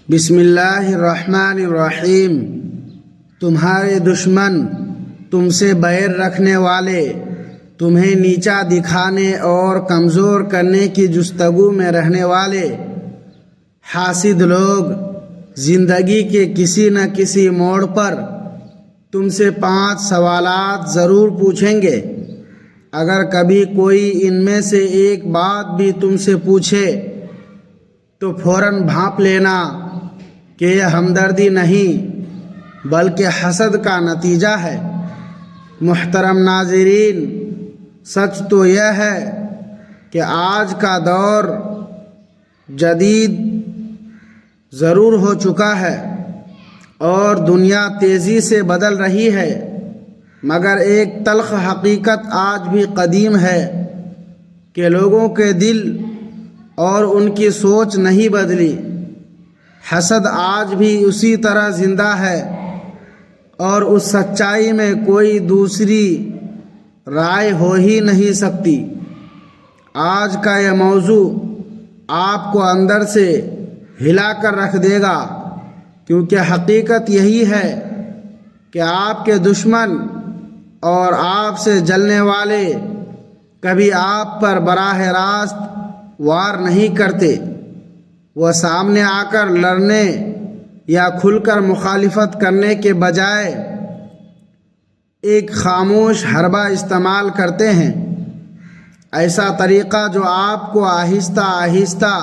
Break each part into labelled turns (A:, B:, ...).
A: بسم اللہ الرحمن الرحیم۔ تمہارے دشمن، تم سے بیر رکھنے والے، تمہیں نیچا دکھانے اور کمزور کرنے کی جستجو میں رہنے والے حاسد لوگ زندگی کے کسی نہ کسی موڑ پر تم سے 5 سوالات ضرور پوچھیں گے۔ اگر کبھی کوئی ان میں سے ایک بات بھی تم سے پوچھے تو فوراً بھانپ لینا کہ یہ ہمدردی نہیں بلکہ حسد کا نتیجہ ہے۔ محترم ناظرین، سچ تو یہ ہے کہ آج کا دور جدید ضرور ہو چکا ہے اور دنیا تیزی سے بدل رہی ہے، مگر ایک تلخ حقیقت آج بھی قدیم ہے کہ لوگوں کے دل اور ان کی سوچ نہیں بدلی۔ حسد آج بھی اسی طرح زندہ ہے اور اس سچائی میں کوئی دوسری رائے ہو ہی نہیں سکتی۔ آج کا یہ موضوع آپ کو اندر سے ہلا کر رکھ دے گا، کیونکہ حقیقت یہی ہے کہ آپ کے دشمن اور آپ سے جلنے والے کبھی آپ پر براہ راست وار نہیں کرتے۔ وہ سامنے آ کر لڑنے یا کھل کر مخالفت کرنے کے بجائے ایک خاموش حربہ استعمال کرتے ہیں، ایسا طریقہ جو آپ کو آہستہ آہستہ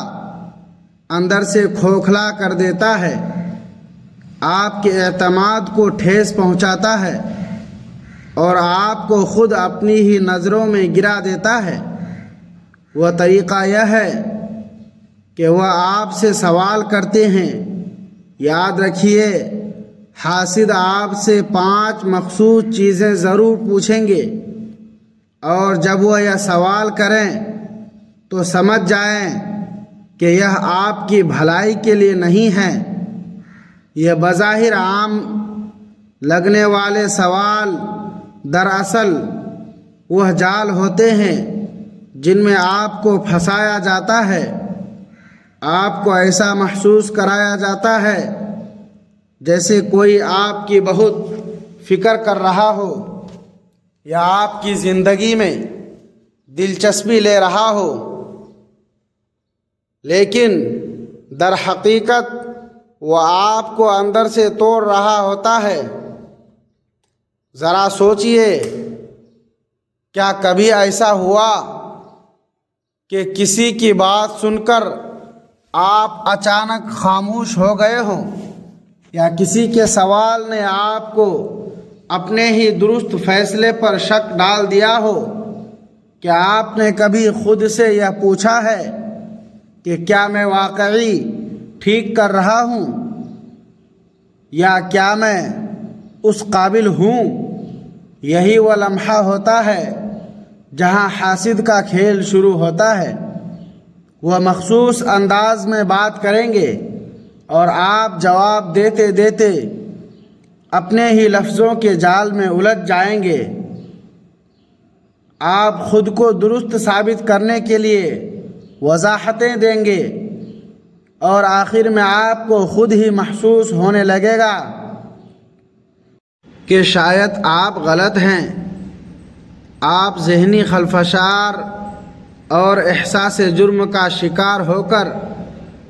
A: اندر سے کھوکھلا کر دیتا ہے، آپ کے اعتماد کو ٹھیس پہنچاتا ہے اور آپ کو خود اپنی ہی نظروں میں گرا دیتا ہے۔ وہ طریقہ یہ ہے کہ وہ آپ سے سوال کرتے ہیں۔ یاد رکھیے، حاسد آپ سے 5 مخصوص چیزیں ضرور پوچھیں گے، اور جب وہ یہ سوال کریں تو سمجھ جائیں کہ یہ آپ کی بھلائی کے لیے نہیں ہے۔ یہ بظاہر عام لگنے والے سوال دراصل وہ جال ہوتے ہیں جن میں آپ کو پھنسایا جاتا ہے۔ آپ کو ایسا محسوس کرایا جاتا ہے جیسے کوئی آپ کی بہت فکر کر رہا ہو یا آپ کی زندگی میں دلچسپی لے رہا ہو، لیکن در حقیقت وہ آپ کو اندر سے توڑ رہا ہوتا ہے۔ ذرا سوچئے، کیا کبھی ایسا ہوا کہ کسی کی بات سن کر آپ اچانک خاموش ہو گئے ہوں، یا کسی کے سوال نے آپ کو اپنے ہی درست فیصلے پر شک ڈال دیا ہو؟ کیا آپ نے کبھی خود سے یہ پوچھا ہے کہ کیا میں واقعی ٹھیک کر رہا ہوں، یا کیا میں اس قابل ہوں؟ یہی وہ لمحہ ہوتا ہے جہاں حاسد کا کھیل شروع ہوتا ہے۔ وہ مخصوص انداز میں بات کریں گے اور آپ جواب دیتے دیتے اپنے ہی لفظوں کے جال میں الجھ جائیں گے۔ آپ خود کو درست ثابت کرنے کے لیے وضاحتیں دیں گے، اور آخر میں آپ کو خود ہی محسوس ہونے لگے گا کہ شاید آپ غلط ہیں۔ آپ ذہنی خلفشار اور احساس جرم کا شکار ہو کر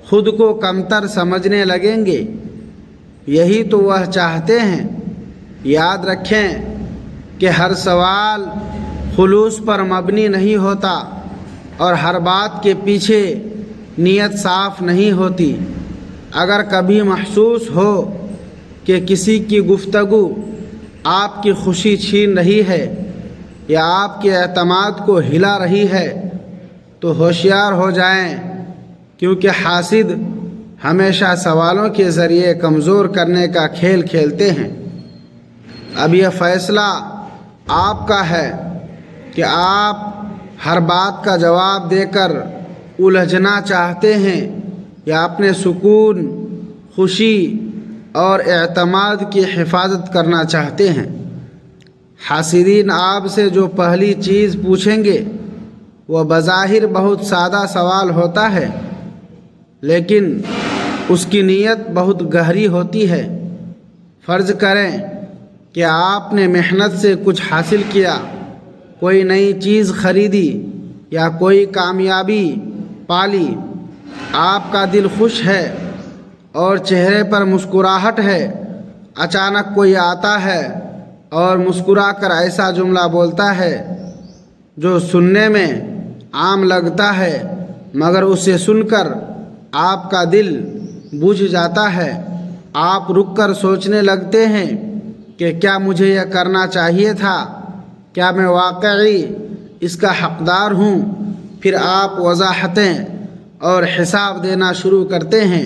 A: خود کو کمتر سمجھنے لگیں گے۔ یہی تو وہ چاہتے ہیں۔ یاد رکھیں کہ ہر سوال خلوص پر مبنی نہیں ہوتا، اور ہر بات کے پیچھے نیت صاف نہیں ہوتی۔ اگر کبھی محسوس ہو کہ کسی کی گفتگو آپ کی خوشی چھین رہی ہے یا آپ کے اعتماد کو ہلا رہی ہے تو ہوشیار ہو جائیں، کیونکہ حاسد ہمیشہ سوالوں کے ذریعے کمزور کرنے کا کھیل کھیلتے ہیں۔ اب یہ فیصلہ آپ کا ہے کہ آپ ہر بات کا جواب دے کر الجھنا چاہتے ہیں یا اپنے سکون، خوشی اور اعتماد کی حفاظت کرنا چاہتے ہیں۔ حاسدین آپ سے جو پہلی چیز پوچھیں گے وہ بظاہر بہت سادہ سوال ہوتا ہے، لیکن اس کی نیت بہت گہری ہوتی ہے۔ فرض کریں کہ آپ نے محنت سے کچھ حاصل کیا، کوئی نئی چیز خریدی یا کوئی کامیابی پالی، آپ کا دل خوش ہے اور چہرے پر مسکراہٹ ہے۔ اچانک کوئی آتا ہے اور مسکرا کر ایسا جملہ بولتا ہے جو سننے میں عام لگتا ہے، مگر اسے سن کر آپ کا دل بجھ جاتا ہے۔ آپ رک کر سوچنے لگتے ہیں کہ کیا مجھے یہ کرنا چاہیے تھا؟ کیا میں واقعی اس کا حقدار ہوں؟ پھر آپ وضاحتیں اور حساب دینا شروع کرتے ہیں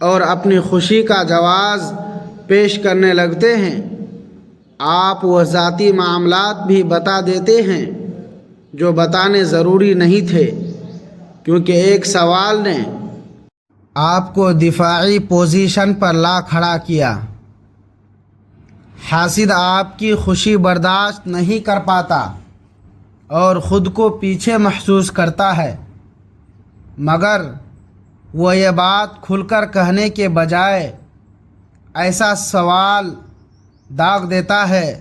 A: اور اپنی خوشی کا جواز پیش کرنے لگتے ہیں۔ آپ وہ ذاتی معاملات بھی بتا دیتے ہیں جو بتانے ضروری نہیں تھے، کیونکہ ایک سوال نے آپ کو دفاعی پوزیشن پر لا کھڑا کیا۔ حاسد آپ کی خوشی برداشت نہیں کر پاتا اور خود کو پیچھے محسوس کرتا ہے، مگر وہ یہ بات کھل کر کہنے کے بجائے ایسا سوال داغ دیتا ہے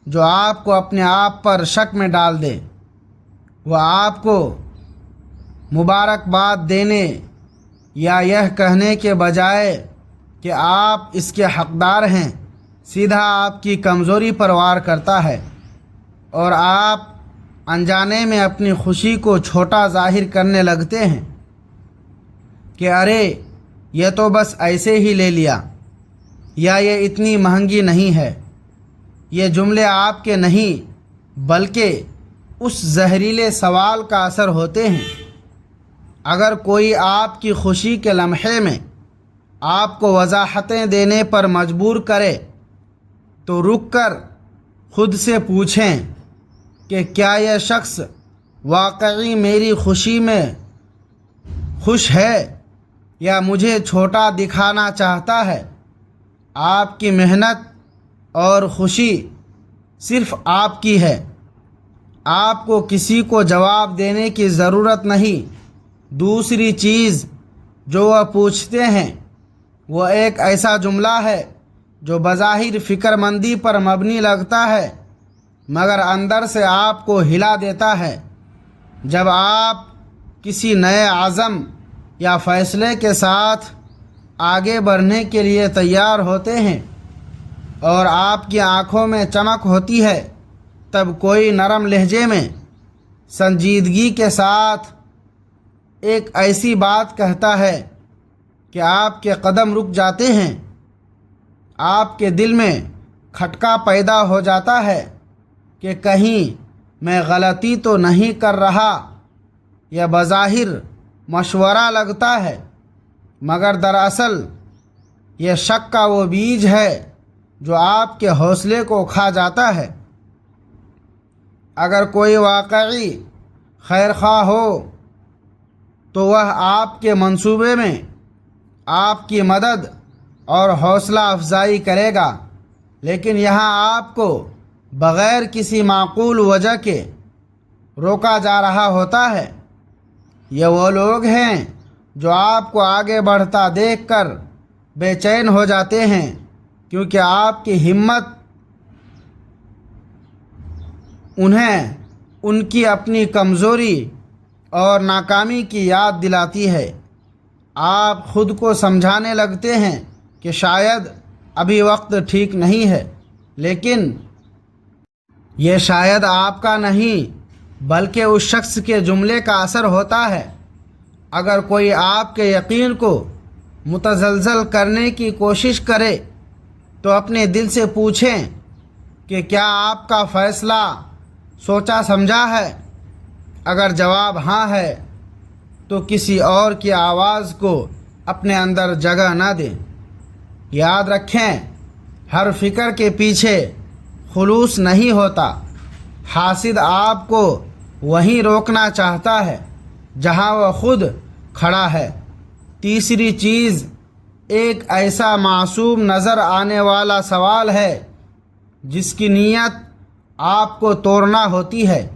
A: جو آپ کو اپنے آپ پر شک میں ڈال دے۔ وہ آپ کو مبارکباد دینے یا یہ کہنے کے بجائے کہ آپ اس کے حقدار ہیں، سیدھا آپ کی کمزوری پر وار کرتا ہے، اور آپ انجانے میں اپنی خوشی کو چھوٹا ظاہر کرنے لگتے ہیں کہ ارے یہ تو بس ایسے ہی لے لیا، یا یہ اتنی مہنگی نہیں ہے۔ یہ جملے آپ کے نہیں بلکہ اس زہریلے سوال کا اثر ہوتے ہیں۔ اگر کوئی آپ کی خوشی کے لمحے میں آپ کو وضاحتیں دینے پر مجبور کرے تو رک کر خود سے پوچھیں کہ کیا یہ شخص واقعی میری خوشی میں خوش ہے یا مجھے چھوٹا دکھانا چاہتا ہے۔ آپ کی محنت اور خوشی صرف آپ کی ہے، آپ کو کسی کو جواب دینے کی ضرورت نہیں۔ دوسری چیز جو وہ پوچھتے ہیں وہ ایک ایسا جملہ ہے جو بظاہر فکر مندی پر مبنی لگتا ہے، مگر اندر سے آپ کو ہلا دیتا ہے۔ جب آپ کسی نئے عزم یا فیصلے کے ساتھ آگے بڑھنے کے لیے تیار ہوتے ہیں اور آپ کی آنکھوں میں چمک ہوتی ہے، تب کوئی نرم لہجے میں سنجیدگی کے ساتھ ایک ایسی بات کہتا ہے کہ آپ کے قدم رک جاتے ہیں۔ آپ کے دل میں کھٹکا پیدا ہو جاتا ہے کہ کہیں میں غلطی تو نہیں کر رہا۔ یہ بظاہر مشورہ لگتا ہے، مگر دراصل یہ شک کا وہ بیج ہے جو آپ کے حوصلے کو کھا جاتا ہے۔ اگر کوئی واقعی خیر خواہ ہو تو وہ آپ کے منصوبے میں آپ کی مدد اور حوصلہ افزائی کرے گا، لیکن یہاں آپ کو بغیر کسی معقول وجہ کے روکا جا رہا ہوتا ہے۔ یہ وہ لوگ ہیں جو آپ کو آگے بڑھتا دیکھ کر بے چین ہو جاتے ہیں، کیونکہ آپ کی ہمت انہیں ان کی اپنی کمزوری اور ناکامی کی یاد دلاتی ہے۔ آپ خود کو سمجھانے لگتے ہیں کہ شاید ابھی وقت ٹھیک نہیں ہے، لیکن یہ شاید آپ کا نہیں بلکہ اس شخص کے جملے کا اثر ہوتا ہے۔ اگر کوئی آپ کے یقین کو متزلزل کرنے کی کوشش کرے تو اپنے دل سے پوچھیں کہ کیا آپ کا فیصلہ سوچا سمجھا ہے؟ اگر جواب ہاں ہے تو کسی اور کی آواز کو اپنے اندر جگہ نہ دیں۔ یاد رکھیں، ہر فکر کے پیچھے خلوص نہیں ہوتا۔ حاسد آپ کو وہیں روکنا چاہتا ہے جہاں وہ خود کھڑا ہے۔ تیسری چیز ایک ایسا معصوم نظر آنے والا سوال ہے جس کی نیت آپ کو توڑنا ہوتی ہے۔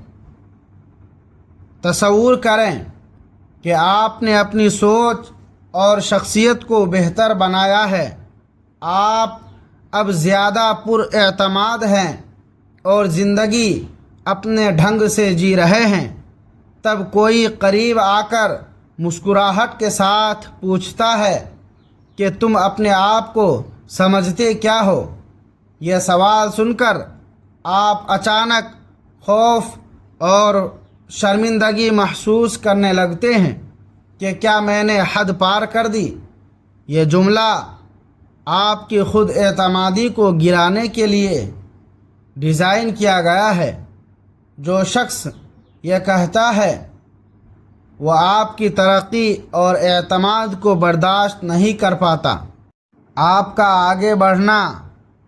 A: تصور کریں کہ آپ نے اپنی سوچ اور شخصیت کو بہتر بنایا ہے۔ آپ اب زیادہ پر اعتماد ہیں اور زندگی اپنے ڈھنگ سے جی رہے ہیں۔ تب کوئی قریب آ کر مسکراہٹ کے ساتھ پوچھتا ہے کہ تم اپنے آپ کو سمجھتے کیا ہو؟ یہ سوال سن کر آپ اچانک خوف اور شرمندگی محسوس کرنے لگتے ہیں کہ کیا میں نے حد پار کر دی؟ یہ جملہ آپ کی خود اعتمادی کو گرانے کے لیے ڈیزائن کیا گیا ہے۔ جو شخص یہ کہتا ہے وہ آپ کی ترقی اور اعتماد کو برداشت نہیں کر پاتا۔ آپ کا آگے بڑھنا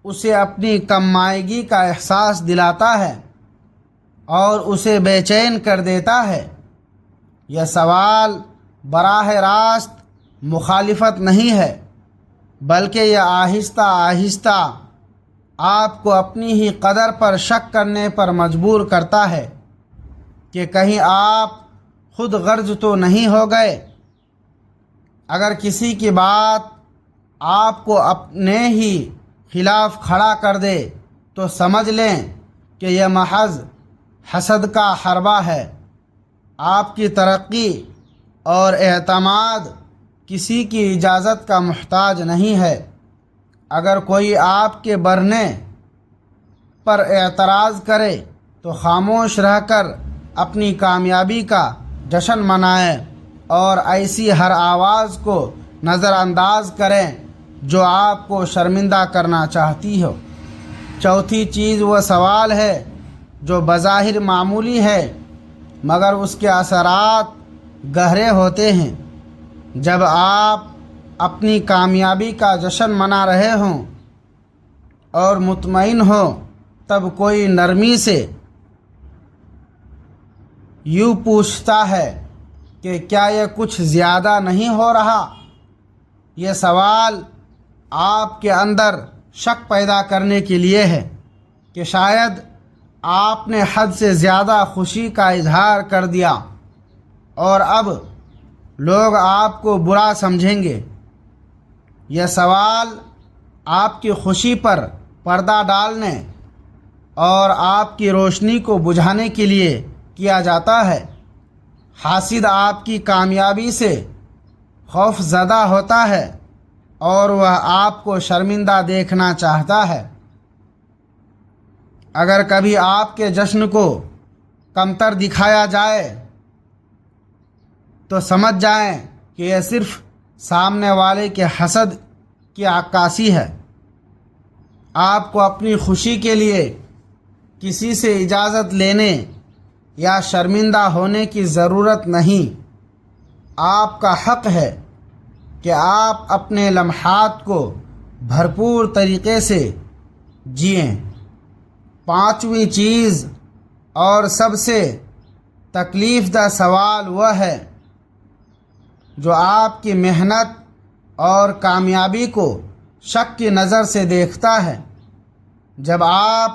A: اسے اپنی کم مائگی کا احساس دلاتا ہے اور اسے بے چین کر دیتا ہے۔ یہ سوال براہ راست مخالفت نہیں ہے، بلکہ یہ آہستہ آہستہ آپ کو اپنی ہی قدر پر شک کرنے پر مجبور کرتا ہے کہ کہیں آپ خود غرض تو نہیں ہو گئے۔ اگر کسی کی بات آپ کو اپنے ہی خلاف کھڑا کر دے تو سمجھ لیں کہ یہ محض حسد کا حربہ ہے۔ آپ کی ترقی اور اعتماد کسی کی اجازت کا محتاج نہیں ہے۔ اگر کوئی آپ کے بڑھنے پر اعتراض کرے تو خاموش رہ کر اپنی کامیابی کا جشن منائیں اور ایسی ہر آواز کو نظر انداز کریں جو آپ کو شرمندہ کرنا چاہتی ہو۔ چوتھی چیز وہ سوال ہے جو بظاہر معمولی ہے مگر اس کے اثرات گہرے ہوتے ہیں۔ جب آپ اپنی کامیابی کا جشن منا رہے ہوں اور مطمئن ہوں تب کوئی نرمی سے یوں پوچھتا ہے کہ کیا یہ کچھ زیادہ نہیں ہو رہا؟ یہ سوال آپ کے اندر شک پیدا کرنے کے لیے ہے کہ شاید آپ نے حد سے زیادہ خوشی کا اظہار کر دیا اور اب لوگ آپ کو برا سمجھیں گے۔ یہ سوال آپ کی خوشی پر پردہ ڈالنے اور آپ کی روشنی کو بجھانے کے لیے کیا جاتا ہے۔ حاسد آپ کی کامیابی سے خوف زدہ ہوتا ہے اور وہ آپ کو شرمندہ دیکھنا چاہتا ہے۔ اگر کبھی آپ کے جشن کو کمتر دکھایا جائے تو سمجھ جائیں کہ یہ صرف سامنے والے کے حسد کی عکاسی ہے۔ آپ کو اپنی خوشی کے لیے کسی سے اجازت لینے یا شرمندہ ہونے کی ضرورت نہیں۔ آپ کا حق ہے کہ آپ اپنے لمحات کو بھرپور طریقے سے جئیں۔ پانچویں چیز اور سب سے تکلیف دہ سوال وہ ہے جو آپ کی محنت اور کامیابی کو شک کی نظر سے دیکھتا ہے۔ جب آپ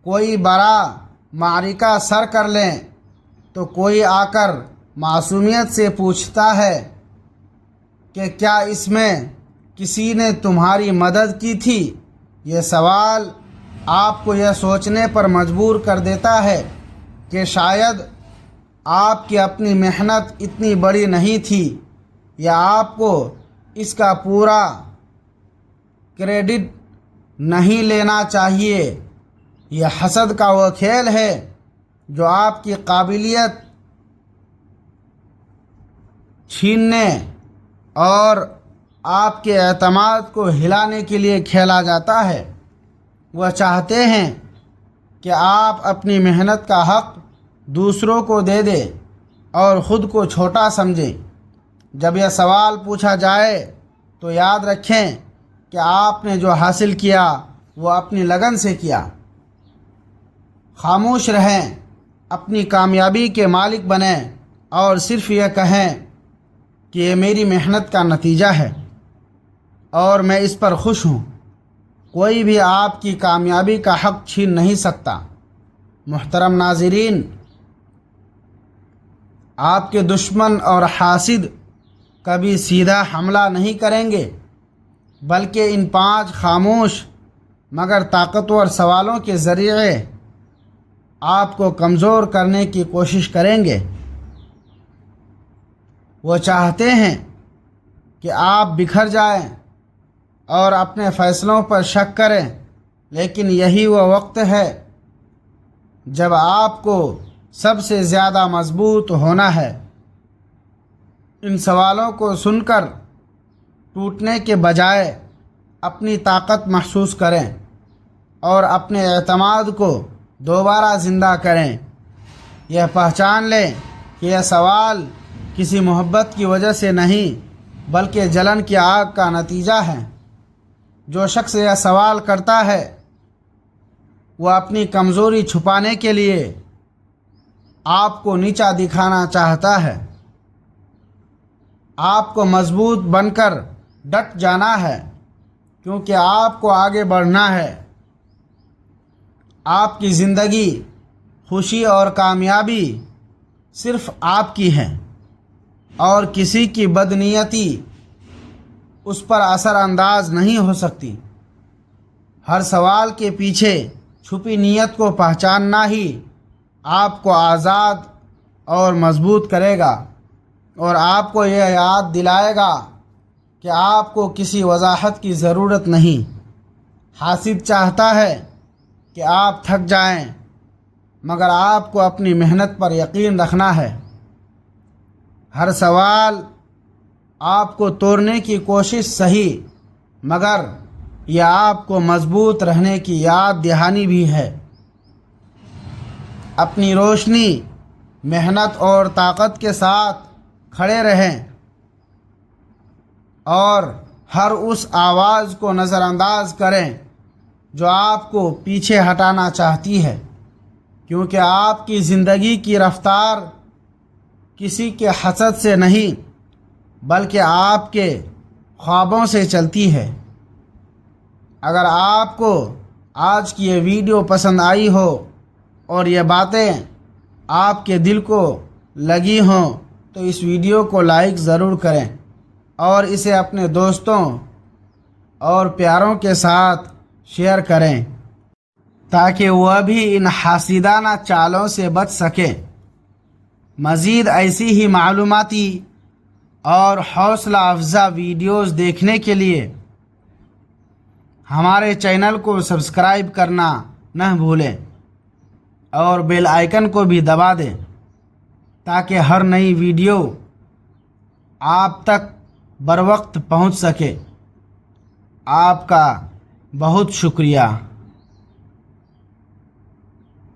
A: کوئی بڑا معرکہ سر کر لیں تو کوئی آ کر معصومیت سے پوچھتا ہے کہ کیا اس میں کسی نے تمہاری مدد کی تھی؟ یہ سوال آپ کو یہ سوچنے پر مجبور کر دیتا ہے کہ شاید آپ کی اپنی محنت اتنی بڑی نہیں تھی یا آپ کو اس کا پورا کریڈٹ نہیں لینا چاہیے۔ یہ حسد کا وہ کھیل ہے جو آپ کی قابلیت چھیننے اور آپ کے اعتماد کو ہلانے کے لیے کھیلا جاتا ہے۔ وہ چاہتے ہیں کہ آپ اپنی محنت کا حق دوسروں کو دے دیں اور خود کو چھوٹا سمجھیں۔ جب یہ سوال پوچھا جائے تو یاد رکھیں کہ آپ نے جو حاصل کیا وہ اپنی لگن سے کیا۔ خاموش رہیں، اپنی کامیابی کے مالک بنیں اور صرف یہ کہیں کہ یہ میری محنت کا نتیجہ ہے اور میں اس پر خوش ہوں۔ کوئی بھی آپ کی کامیابی کا حق چھین نہیں سکتا۔ محترم ناظرین، آپ کے دشمن اور حاسد کبھی سیدھا حملہ نہیں کریں گے، بلکہ ان 5 خاموش مگر طاقتور سوالوں کے ذریعے آپ کو کمزور کرنے کی کوشش کریں گے۔ وہ چاہتے ہیں کہ آپ بکھر جائیں اور اپنے فیصلوں پر شک کریں، لیکن یہی وہ وقت ہے جب آپ کو سب سے زیادہ مضبوط ہونا ہے۔ ان سوالوں کو سن کر ٹوٹنے کے بجائے اپنی طاقت محسوس کریں اور اپنے اعتماد کو دوبارہ زندہ کریں۔ یہ پہچان لیں کہ یہ سوال کسی محبت کی وجہ سے نہیں بلکہ جلن کی آگ کا نتیجہ ہے۔ جو شخص یہ سوال کرتا ہے وہ اپنی کمزوری چھپانے کے لیے آپ کو نیچا دکھانا چاہتا ہے۔ آپ کو مضبوط بن کر ڈٹ جانا ہے، کیونکہ آپ کو آگے بڑھنا ہے۔ آپ کی زندگی، خوشی اور کامیابی صرف آپ کی ہے، اور کسی کی بدنیتی اس پر اثر انداز نہیں ہو سکتی۔ ہر سوال کے پیچھے چھپی نیت کو پہچاننا ہی آپ کو آزاد اور مضبوط کرے گا، اور آپ کو یہ یاد دلائے گا کہ آپ کو کسی وضاحت کی ضرورت نہیں۔ حاسد چاہتا ہے کہ آپ تھک جائیں، مگر آپ کو اپنی محنت پر یقین رکھنا ہے۔ ہر سوال آپ کو توڑنے کی کوشش صحیح، مگر یہ آپ کو مضبوط رہنے کی یاد دہانی بھی ہے۔ اپنی روشنی، محنت اور طاقت کے ساتھ کھڑے رہیں اور ہر اس آواز کو نظر انداز کریں جو آپ کو پیچھے ہٹانا چاہتی ہے، کیونکہ آپ کی زندگی کی رفتار کسی کے حسد سے نہیں بلکہ آپ کے خوابوں سے چلتی ہے۔ اگر آپ کو آج کی یہ ویڈیو پسند آئی ہو اور یہ باتیں آپ کے دل کو لگی ہوں تو اس ویڈیو کو لائک ضرور کریں اور اسے اپنے دوستوں اور پیاروں کے ساتھ شیئر کریں تاکہ وہ بھی ان حاسدانہ چالوں سے بچ سکیں۔ مزید ایسی ہی معلوماتی اور حوصلہ افزا ویڈیوز دیکھنے کے لیے ہمارے چینل کو سبسکرائب کرنا نہ بھولیں اور بیل آئیکن کو بھی دبا دیں تاکہ ہر نئی ویڈیو آپ تک بروقت پہنچ سکے۔ آپ کا بہت شکریہ۔